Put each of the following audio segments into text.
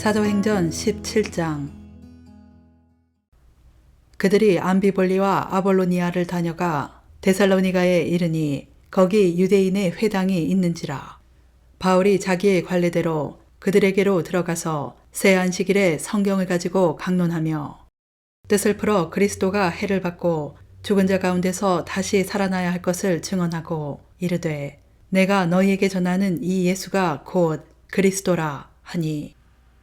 사도행전 17장. 그들이 암비볼리와 아볼로니아를 다녀가 데살로니가에 이르니 거기 유대인의 회당이 있는지라. 바울이 자기의 관례대로 그들에게로 들어가서 새 안식일에 성경을 가지고 강론하며 뜻을 풀어 그리스도가 해를 받고 죽은 자 가운데서 다시 살아나야 할 것을 증언하고 이르되 내가 너희에게 전하는 이 예수가 곧 그리스도라 하니,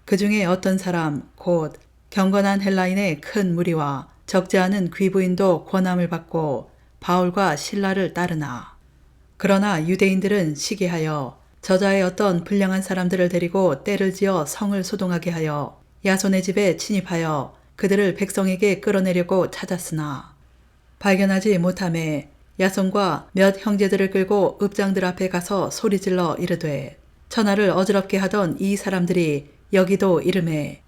그 중에 어떤 사람 곧 경건한 헬라인의 큰 무리와 적지 않은 귀부인도 권함을 받고 바울과 실라를 따르나, 그러나 유대인들은 시기하여 저자의 어떤 불량한 사람들을 데리고 떼를 지어 성을 소동하게 하여 야손의 집에 침입하여 그들을 백성에게 끌어내려고 찾았으나 발견하지 못하매 야손과 몇 형제들을 끌고 읍장들 앞에 가서 소리질러 이르되 천하를 어지럽게 하던 이 사람들이 여기도 이르매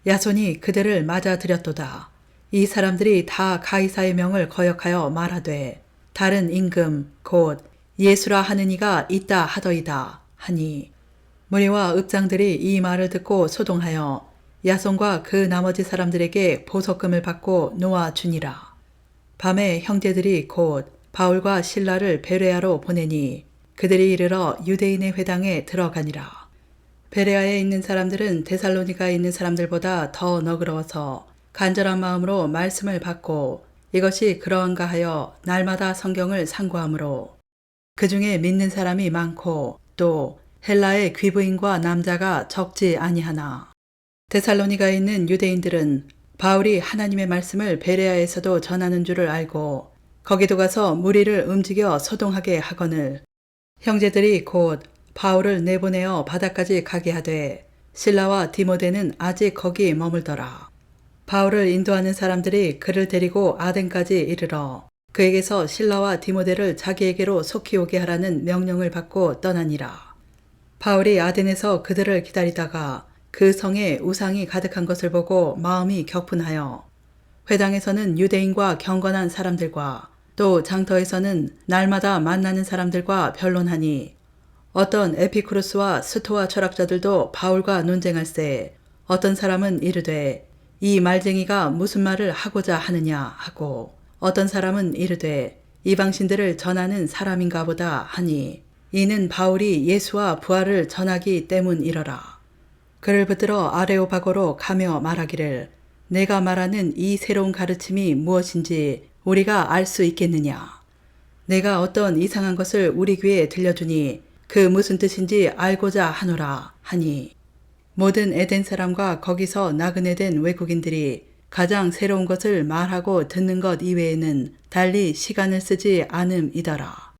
야손이 그들을 맞아들였도다. 이 사람들이 다 가이사의 명을 거역하여 말하되 다른 임금 곧 예수라 하는 이가 있다 하더이다 하니, 무리와 읍장들이 이 말을 듣고 소동하여 야손과 그 나머지 사람들에게 보석금을 받고 놓아주니라. 밤에 형제들이 곧 바울과 실라를 베레아로 보내니 그들이 이르러 유대인의 회당에 들어가니라. 베레아에 있는 사람들은 데살로니가에 있는 사람들보다 더 너그러워서 간절한 마음으로 말씀을 받고 이것이 그러한가 하여 날마다 성경을 상고하므로 그 중에 믿는 사람이 많고 또 헬라의 귀부인과 남자가 적지 아니하나, 데살로니가에 있는 유대인들은 바울이 하나님의 말씀을 베레아에서도 전하는 줄을 알고 거기도 가서 무리를 움직여 소동하게 하거늘 형제들이 곧 바울을 내보내어 바다까지 가게 하되 실라와 디모데는 아직 거기 머물더라. 바울을 인도하는 사람들이 그를 데리고 아덴까지 이르러 그에게서 실라와 디모데를 자기에게로 속히 오게 하라는 명령을 받고 떠나니라. 바울이 아덴에서 그들을 기다리다가 그 성에 우상이 가득한 것을 보고 마음이 격분하여 회당에서는 유대인과 경건한 사람들과 또 장터에서는 날마다 만나는 사람들과 변론하니, 어떤 에피쿠로스와 스토아 철학자들도 바울과 논쟁할세 어떤 사람은 이르되 이 말쟁이가 무슨 말을 하고자 하느냐 하고, 어떤 사람은 이르되 이방신들을 전하는 사람인가 보다 하니, 이는 바울이 예수와 부활을 전하기 때문이러라. 그를 붙들어 아레오바고로 가며 말하기를 내가 말하는 이 새로운 가르침이 무엇인지 우리가 알 수 있겠느냐. 내가 어떤 이상한 것을 우리 귀에 들려주니 그 무슨 뜻인지 알고자 하노라 하니, 모든 에덴 사람과 거기서 나그네 된 외국인들이 가장 새로운 것을 말하고 듣는 것 이외에는 달리 시간을 쓰지 않음이더라.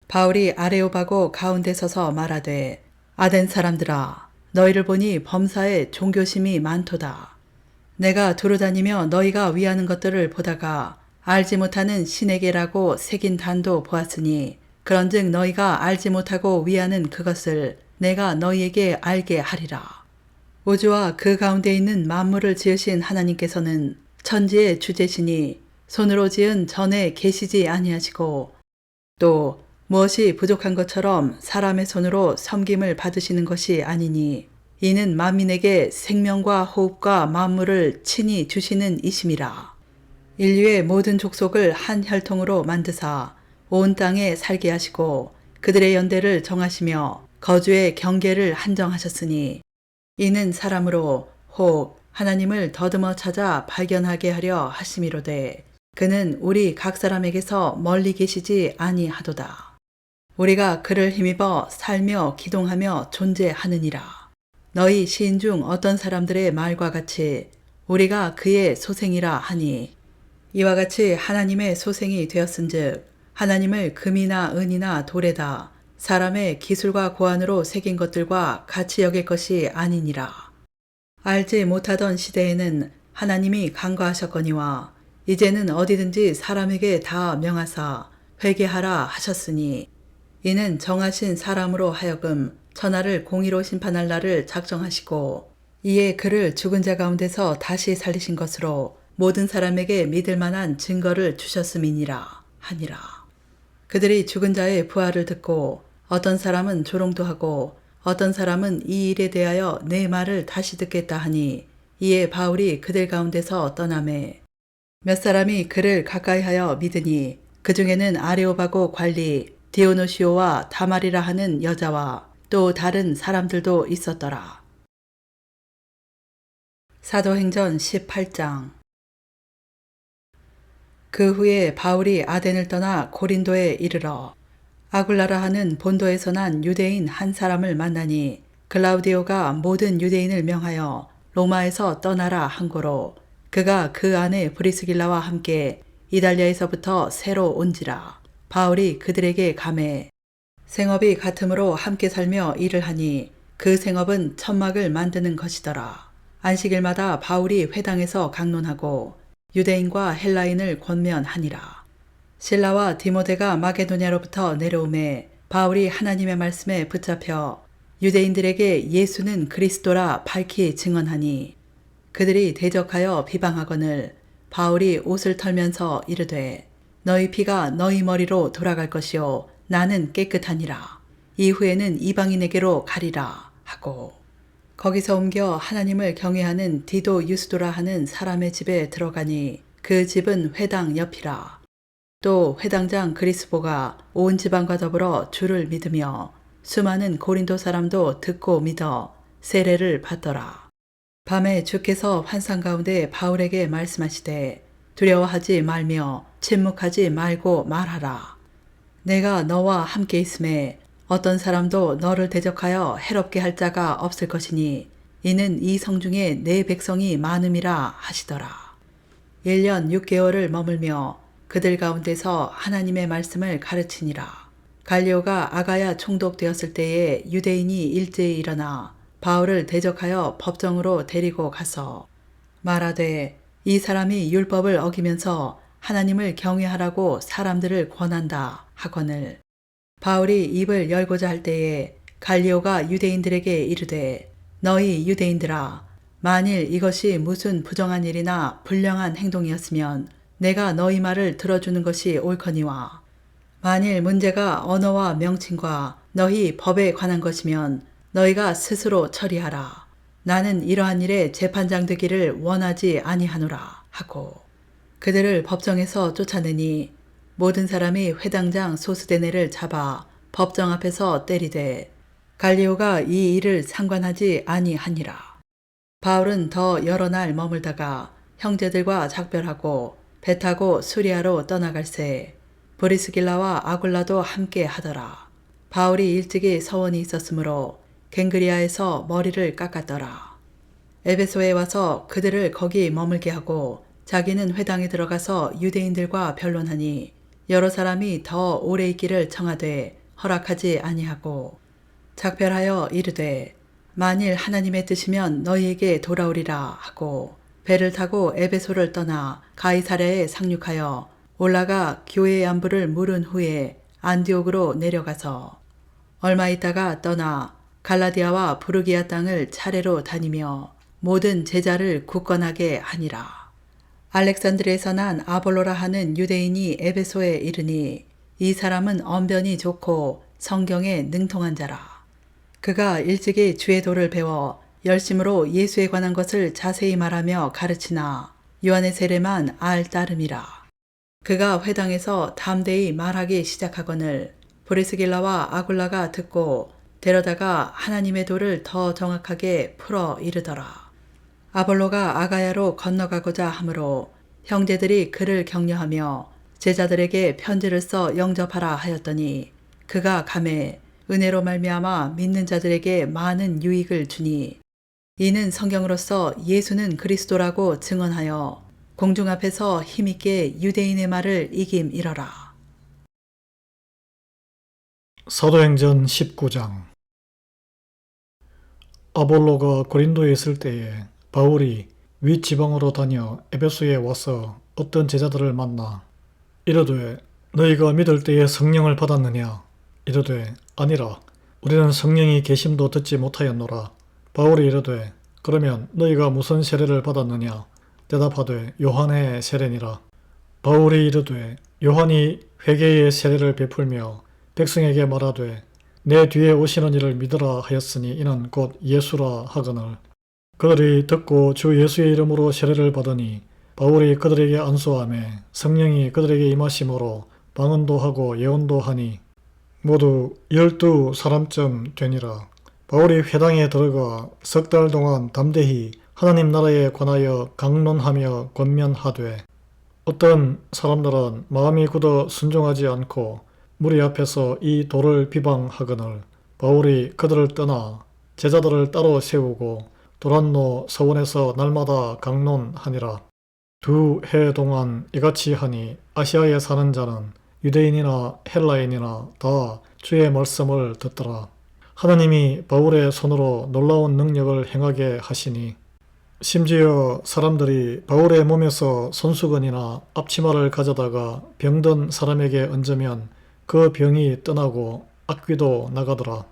바울이 아레오바고 가운데 서서 말하되 아덴 사람들아, 너희를 보니 범사에 종교심이 많도다. 내가 두루다니며 너희가 위하는 것들을 보다가 알지 못하는 신에게라고 새긴 단도 보았으니 그런즉 너희가 알지 못하고 위하는 그것을 내가 너희에게 알게 하리라. 우주와 그 가운데 있는 만물을 지으신 하나님께서는 천지의 주제시니 손으로 지은 전에 계시지 아니하시고 또 무엇이 부족한 것처럼 사람의 손으로 섬김을 받으시는 것이 아니니, 이는 만민에게 생명과 호흡과 만물을 친히 주시는 이심이라. 인류의 모든 족속을 한 혈통으로 만드사 온 땅에 살게 하시고 그들의 연대를 정하시며 거주의 경계를 한정하셨으니, 이는 사람으로 혹 하나님을 더듬어 찾아 발견하게 하려 하심이로되 그는 우리 각 사람에게서 멀리 계시지 아니하도다. 우리가 그를 힘입어 살며 기동하며 존재하느니라. 너희 시인 중 어떤 사람들의 말과 같이 우리가 그의 소생이라 하니, 이와 같이 하나님의 소생이 되었은즉 하나님을 금이나 은이나 돌에다 사람의 기술과 고안으로 새긴 것들과 같이 여길 것이 아니니라. 알지 못하던 시대에는 하나님이 간과하셨거니와 이제는 어디든지 사람에게 다 명하사 회개하라 하셨으니, 이는 정하신 사람으로 하여금 천하를 공의로 심판할 날을 작정하시고 이에 그를 죽은 자 가운데서 다시 살리신 것으로 모든 사람에게 믿을 만한 증거를 주셨음이니라 하니라. 그들이 죽은 자의 부활을 듣고 어떤 사람은 조롱도 하고 어떤 사람은 이 일에 대하여 내 말을 다시 듣겠다 하니 이에 바울이 그들 가운데서 떠나매 몇 사람이 그를 가까이하여 믿으니 그 중에는 아레오바고 관리 디오노시오와 다말이라 하는 여자와 또 다른 사람들도 있었더라. 사도행전 18장. 그 후에 바울이 아덴을 떠나 고린도에 이르러 아굴라라 하는 본도에서 난 유대인 한 사람을 만나니 글라우디오가 모든 유대인을 명하여 로마에서 떠나라 한 고로 그가 그 안에 브리스길라와 함께 이달리아에서부터 새로 온지라. 바울이 그들에게 가매 생업이 같으므로 함께 살며 일을 하니 그 생업은 천막을 만드는 것이더라. 안식일마다 바울이 회당에서 강론하고 유대인과 헬라인을 권면하니라. 실라와 디모데가 마게도냐로부터 내려오매 바울이 하나님의 말씀에 붙잡혀 유대인들에게 예수는 그리스도라 밝히 증언하니 그들이 대적하여 비방하거늘 바울이 옷을 털면서 이르되 너희 피가 너희 머리로 돌아갈 것이요 나는 깨끗하니라. 이후에는 이방인에게로 가리라 하고 거기서 옮겨 하나님을 경외하는 디도 유스도라 하는 사람의 집에 들어가니 그 집은 회당 옆이라. 또 회당장 그리스보가 온 지방과 더불어 주를 믿으며 수많은 고린도 사람도 듣고 믿어 세례를 받더라. 밤에 주께서 환상 가운데 바울에게 말씀하시되 두려워하지 말며 침묵하지 말고 말하라. 내가 너와 함께 있음에 어떤 사람도 너를 대적하여 해롭게 할 자가 없을 것이니 이는 이 성 중에 내 백성이 많음이라 하시더라. 1년 6개월을 머물며 그들 가운데서 하나님의 말씀을 가르치니라. 갈리오가 아가야 총독되었을 때에 유대인이 일제히 일어나 바울을 대적하여 법정으로 데리고 가서 말하되 이 사람이 율법을 어기면서 하나님을 경외하라고 사람들을 권한다 하거늘 바울이 입을 열고자 할 때에 갈리오가 유대인들에게 이르되 너희 유대인들아 만일 이것이 무슨 부정한 일이나 불량한 행동이었으면 내가 너희 말을 들어주는 것이 옳거니와 만일 문제가 언어와 명칭과 너희 법에 관한 것이면 너희가 스스로 처리하라. 나는 이러한 일에 재판장 되기를 원하지 아니하노라 하고 그들을 법정에서 쫓아내니 모든 사람이 회당장 소스데네를 잡아 법정 앞에서 때리되 갈리오가 이 일을 상관하지 아니하니라. 바울은 더 여러 날 머물다가 형제들과 작별하고 배 타고 수리아로 떠나갈새 브리스길라와 아굴라도 함께 하더라. 바울이 일찍이 서원이 있었으므로 갱그리아에서 머리를 깎았더라. 에베소에 와서 그들을 거기 머물게 하고 자기는 회당에 들어가서 유대인들과 변론하니 여러 사람이 더 오래 있기를 청하되 허락하지 아니하고 작별하여 이르되 만일 하나님의 뜻이면 너희에게 돌아오리라 하고 배를 타고 에베소를 떠나 가이사랴에 상륙하여 올라가 교회의 안부를 물은 후에 안디옥으로 내려가서 얼마 있다가 떠나 갈라디아와 부르기아 땅을 차례로 다니며 모든 제자를 굳건하게 하니라. 알렉산드리에서 난 아볼로라 하는 유대인이 에베소에 이르니 이 사람은 언변이 좋고 성경에 능통한 자라. 그가 일찍이 주의 도를 배워 열심으로 예수에 관한 것을 자세히 말하며 가르치나 요한의 세례만 알 따름이라. 그가 회당에서 담대히 말하기 시작하거늘 브리스길라와 아굴라가 듣고 데려다가 하나님의 도를 더 정확하게 풀어 이르더라. 아볼로가 아가야로 건너가고자 하므로 형제들이 그를 격려하며 제자들에게 편지를 써 영접하라 하였더니 그가 가매 은혜로 말미암아 믿는 자들에게 많은 유익을 주니 이는 성경으로서 예수는 그리스도라고 증언하여 공중 앞에서 힘있게 유대인의 말을 이김이러라. 사도행전 19장. 아볼로가 고린도에 있을 때에 바울이 윗지방으로 다녀 에베소에 와서 어떤 제자들을 만나 이르되 너희가 믿을 때에 성령을 받았느냐? 이르되 아니라 우리는 성령이 계심도 듣지 못하였노라. 바울이 이르되 그러면 너희가 무슨 세례를 받았느냐? 대답하되 요한의 세례니라. 바울이 이르되 요한이 회개의 세례를 베풀며 백성에게 말하되 내 뒤에 오시는 이를 믿으라 하였으니 이는 곧 예수라 하거늘. 그들이 듣고 주 예수의 이름으로 세례를 받으니 바울이 그들에게 안수하매 성령이 그들에게 임하심으로 방언도 하고 예언도 하니 모두 12사람쯤 되니라. 바울이 회당에 들어가 석 달 동안 담대히 하나님 나라에 관하여 강론하며 권면하되 어떤 사람들은 마음이 굳어 순종하지 않고 무리 앞에서 이 돌을 비방하거늘 바울이 그들을 떠나 제자들을 따로 세우고 도란노 서원에서 날마다 강론하니라. 2해 동안 이같이 하니 아시아에 사는 자는 유대인이나 헬라인이나 다 주의 말씀을 듣더라. 하나님이 바울의 손으로 놀라운 능력을 행하게 하시니 심지어 사람들이 바울의 몸에서 손수건이나 앞치마를 가져다가 병든 사람에게 얹으면 그 병이 떠나고 악귀도 나가더라.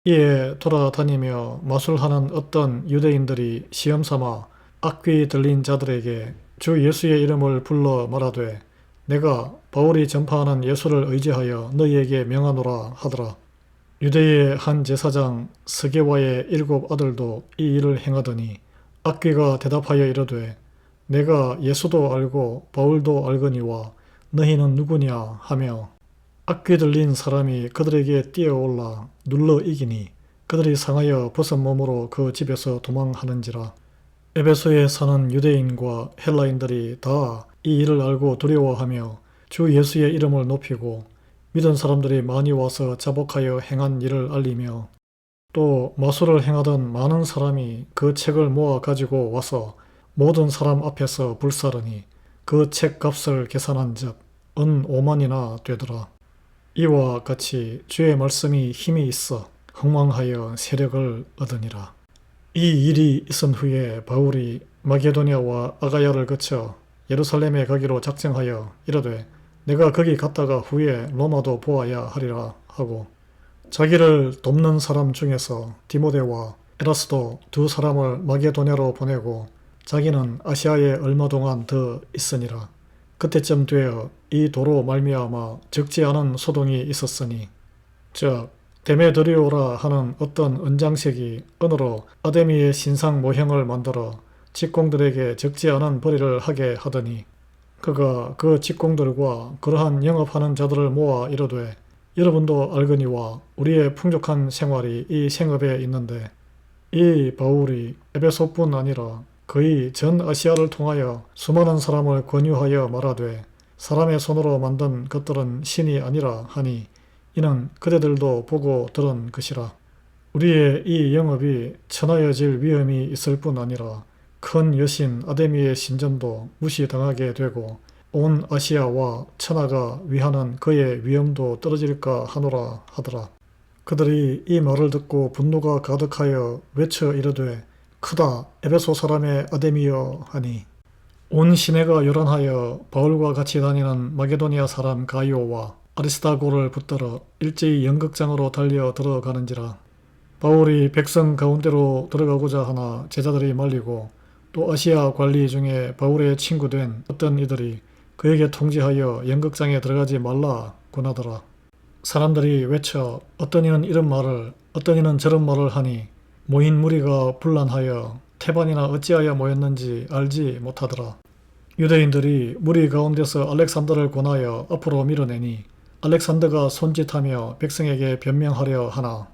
이에 돌아다니며 마술하는 어떤 유대인들이 시험삼아 악귀 들린 자들에게 주 예수의 이름을 불러 말하되 내가 바울이 전파하는 예수를 의지하여 너희에게 명하노라 하더라. 유대의 한 제사장 스게와의 7 아들도 이 일을 행하더니 악귀가 대답하여 이르되 내가 예수도 알고 바울도 알거니와 너희는 누구냐 하며 악귀 들린 사람이 그들에게 뛰어올라 눌러 이기니 그들이 상하여 벗은 몸으로 그 집에서 도망하는지라. 에베소에 사는 유대인과 헬라인들이 다 이 일을 알고 두려워하며 주 예수의 이름을 높이고 믿은 사람들이 많이 와서 자복하여 행한 일을 알리며 또 마술을 행하던 많은 사람이 그 책을 모아 가지고 와서 모든 사람 앞에서 불사르니 그 책 값을 계산한 즉 은 5만이나 되더라. 이와 같이 주의 말씀이 힘이 있어 흥왕하여 세력을 얻으니라. 이 일이 있은 후에 바울이 마게도냐와 아가야를 거쳐 예루살렘에 가기로 작정하여 이르되 내가 거기 갔다가 후에 로마도 보아야 하리라 하고 자기를 돕는 사람 중에서 디모데와 에라스도 2 사람을 마게도냐로 보내고 자기는 아시아에 얼마 동안 더 있으니라. 그때쯤 되어 이 도로 말미암아 적지 않은 소동이 있었으니 즉 데메드리오라 하는 어떤 은장색이 은으로 아데미의 신상 모형을 만들어 직공들에게 적지 않은 벌이를 하게 하더니 그가 그 직공들과 그러한 영업하는 자들을 모아 이르되 여러분도 알거니와 우리의 풍족한 생활이 이 생업에 있는데 이 바울이 에베소뿐 아니라 거의 전 아시아를 통하여 수많은 사람을 권유하여 말하되 사람의 손으로 만든 것들은 신이 아니라 하니 이는 그대들도 보고 들은 것이라. 우리의 이 영업이 천하여질 위험이 있을 뿐 아니라 큰 여신 아데미의 신전도 무시당하게 되고 온 아시아와 천하가 위하는 그의 위엄도 떨어질까 하노라 하더라. 그들이 이 말을 듣고 분노가 가득하여 외쳐 이르되 크다 에베소 사람의 아데미여 하니 온 시내가 요란하여 바울과 같이 다니는 마게도니아 사람 가이오와 아리스다고를 붙들어 일제히 연극장으로 달려 들어가는지라. 바울이 백성 가운데로 들어가고자 하나 제자들이 말리고 또 아시아 관리 중에 바울의 친구된 어떤 이들이 그에게 통지하여 연극장에 들어가지 말라 권하더라. 사람들이 외쳐 어떤 이는 이런 말을 어떤 이는 저런 말을 하니 모인 무리가 분란하여 태반이나 어찌하여 모였는지 알지 못하더라. 유대인들이 무리 가운데서 알렉산더를 권하여 앞으로 밀어내니 알렉산더가 손짓하며 백성에게 변명하려 하나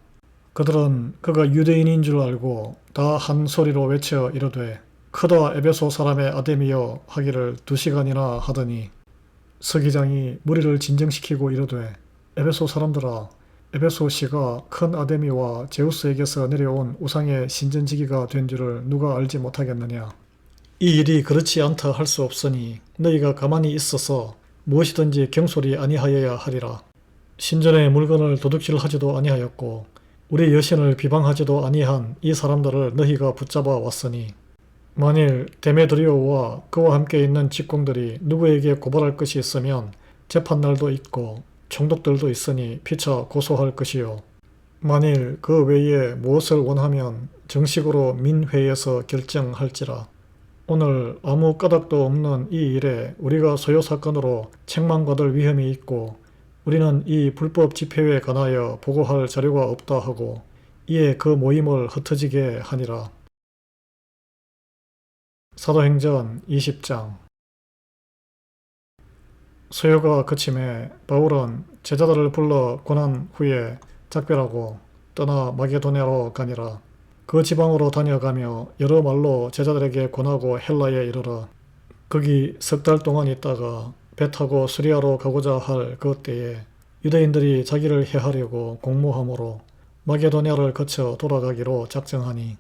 그들은 그가 유대인인 줄 알고 다 한 소리로 외쳐 이르되 크다 에베소 사람의 아데미여 하기를 2시간이나 하더니 서기장이 무리를 진정시키고 이르되 에베소 사람들아 에베소시가 큰 아데미와 제우스에게서 내려온 우상의 신전지기가 된 줄을 누가 알지 못하겠느냐. 이 일이 그렇지 않다 할 수 없으니 너희가 가만히 있어서 무엇이든지 경솔이 아니하여야 하리라. 신전의 물건을 도둑질하지도 아니하였고 우리 여신을 비방하지도 아니한 이 사람들을 너희가 붙잡아 왔으니 만일 데메드리오와 그와 함께 있는 직공들이 누구에게 고발할 것이 있으면 재판날도 있고 총독들도 있으니 피차 고소할 것이요. 만일 그 외에 무엇을 원하면 정식으로 민회에서 결정할지라. 오늘 아무 까닭도 없는 이 일에 우리가 소요사건으로 책망받을 위험이 있고 우리는 이 불법 집회에 관하여 보고할 자료가 없다 하고 이에 그 모임을 흩어지게 하니라. 사도행전 20장. 수요가 그침에 바울은 제자들을 불러 권한 후에 작별하고 떠나 마게도냐로 가니라. 그 지방으로 다녀가며 여러 말로 제자들에게 권하고 헬라에 이르러 거기 석 달 동안 있다가 배 타고 수리아로 가고자 할 그 때에 유대인들이 자기를 해하려고 공모함으로 마게도냐를 거쳐 돌아가기로 작정하니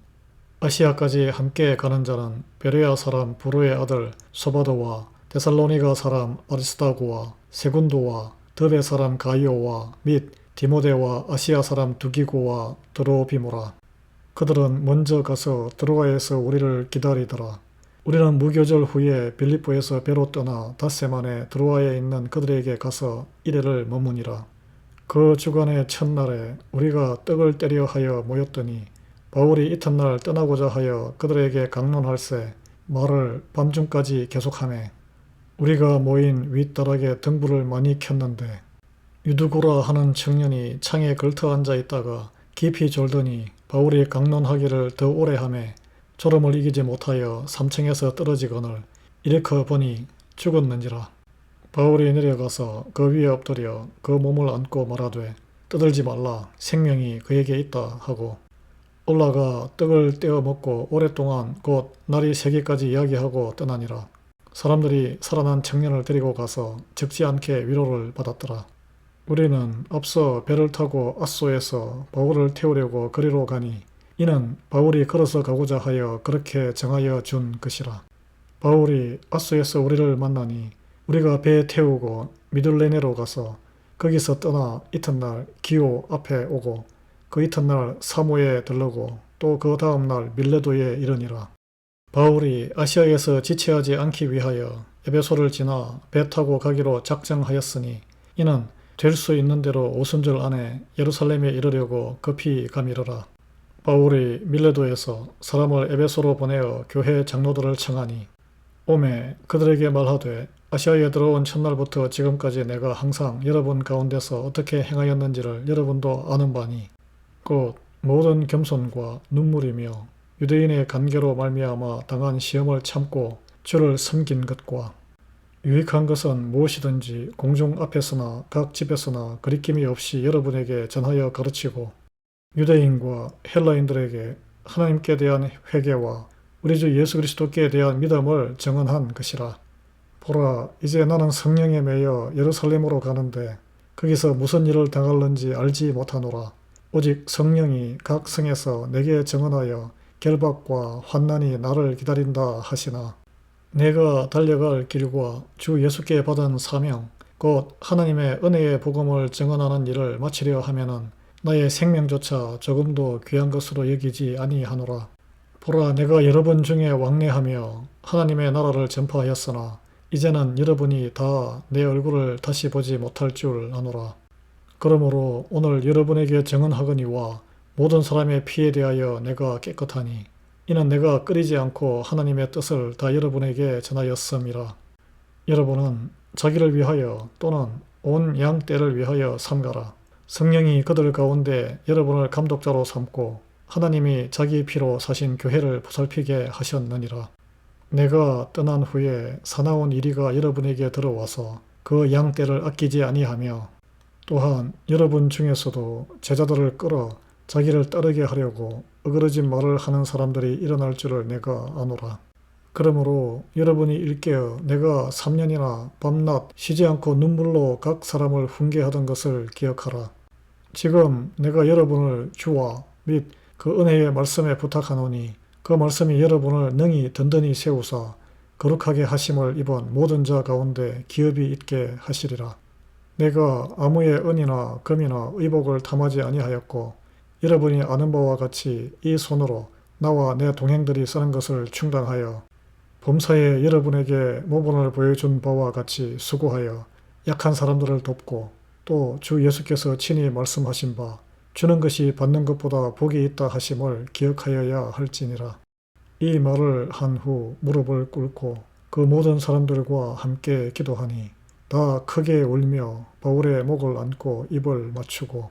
아시아까지 함께 가는 자는 베레아 사람 부르의 아들 소바도와 데살로니가 사람 아리스다고와 세군도와 더베 사람 가이오와 및 디모데와 아시아 사람 두기고와 드로비모라. 그들은 먼저 가서 드로아에서 우리를 기다리더라. 우리는 무교절 후에 빌립보에서 배로 떠나 닷새 만에 드로아에 있는 그들에게 가서 이래를 머무니라. 그 주간의 첫날에 우리가 떡을 때려 하여 모였더니 바울이 이튿날 떠나고자 하여 그들에게 강론할세 말을 밤중까지 계속하매 우리가 모인 윗다락에 등불을 많이 켰는데 유두고라 하는 청년이 창에 걸터 앉아 있다가 깊이 졸더니 바울이 강론하기를 더 오래 하매 졸음을 이기지 못하여 3층에서 떨어지거늘 일으켜 보니 죽었는지라. 바울이 내려가서 그 위에 엎드려 그 몸을 안고 말하되 떠들지 말라 생명이 그에게 있다 하고 올라가 떡을 떼어 먹고 오랫동안 곧 날이 새기까지 이야기하고 떠나니라. 사람들이 살아난 청년을 데리고 가서 적지 않게 위로를 받았더라. 우리는 앞서 배를 타고 아소에서 바울을 태우려고 거리로 가니 이는 바울이 걸어서 가고자 하여 그렇게 정하여 준 것이라. 바울이 아소에서 우리를 만나니 우리가 배에 태우고 미둘레네로 가서 거기서 떠나 이튿날 기오 앞에 오고 그 이튿날 사모에 들르고 또 그 다음날 밀레도에 이르니라. 바울이 아시아에서 지체하지 않기 위하여 에베소를 지나 배 타고 가기로 작정하였으니 이는 될 수 있는 대로 오순절 안에 예루살렘에 이르려고 급히 가미르라. 바울이 밀레도에서 사람을 에베소로 보내어 교회 장로들을 청하니 오매 그들에게 말하되 아시아에 들어온 첫날부터 지금까지 내가 항상 여러분 가운데서 어떻게 행하였는지를 여러분도 아는 바니 곧 모든 겸손과 눈물이며 유대인의 관계로 말미암아 당한 시험을 참고 주를 섬긴 것과 유익한 것은 무엇이든지 공중 앞에서나 각 집에서나 거리낌이 없이 여러분에게 전하여 가르치고 유대인과 헬라인들에게 하나님께 대한 회개와 우리 주 예수 그리스도께 대한 믿음을 증언한 것이라. 보라, 이제 나는 성령에 매여 예루살렘으로 가는데 거기서 무슨 일을 당할는지 알지 못하노라. 오직 성령이 각 성에서 내게 증언하여 결박과 환난이 나를 기다린다 하시나 내가 달려갈 길과 주 예수께 받은 사명 곧 하나님의 은혜의 복음을 증언하는 일을 마치려 하면은 나의 생명조차 조금도 귀한 것으로 여기지 아니하노라. 보라, 내가 여러분 중에 왕래하며 하나님의 나라를 전파하였으나 이제는 여러분이 다 내 얼굴을 다시 보지 못할 줄 아노라. 그러므로 오늘 여러분에게 증언하거니와 모든 사람의 피에 대하여 내가 깨끗하니 이는 내가 끓이지 않고 하나님의 뜻을 다 여러분에게 전하였음이라. 여러분은 자기를 위하여 또는 온 양 떼를 위하여 삼가라. 성령이 그들 가운데 여러분을 감독자로 삼고 하나님이 자기 피로 사신 교회를 보살피게 하셨느니라. 내가 떠난 후에 사나운 이리가 여러분에게 들어와서 그 양 떼를 아끼지 아니하며 또한 여러분 중에서도 제자들을 끌어 자기를 따르게 하려고 어그러진 말을 하는 사람들이 일어날 줄을 내가 아노라. 그러므로 여러분이 일깨어 내가 3년이나 밤낮 쉬지 않고 눈물로 각 사람을 훈계하던 것을 기억하라. 지금 내가 여러분을 주와 및 그 은혜의 말씀에 부탁하노니 그 말씀이 여러분을 능히 든든히 세우사 거룩하게 하심을 입은 모든 자 가운데 기업이 있게 하시리라. 내가 아무의 은이나 금이나 의복을 탐하지 아니하였고 여러분이 아는 바와 같이 이 손으로 나와 내 동행들이 쓰는 것을 충당하여 범사에 여러분에게 모본을 보여준 바와 같이 수고하여 약한 사람들을 돕고 또 주 예수께서 친히 말씀하신 바 주는 것이 받는 것보다 복이 있다 하심을 기억하여야 할지니라. 이 말을 한 후 무릎을 꿇고 그 모든 사람들과 함께 기도하니 다 크게 울며 바울의 목을 안고 입을 맞추고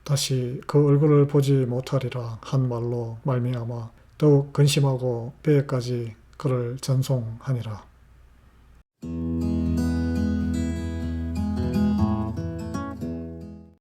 다시 그 얼굴을 보지 못하리라 한 말로 말미암아 더욱 근심하고 배에까지 그를 전송하니라.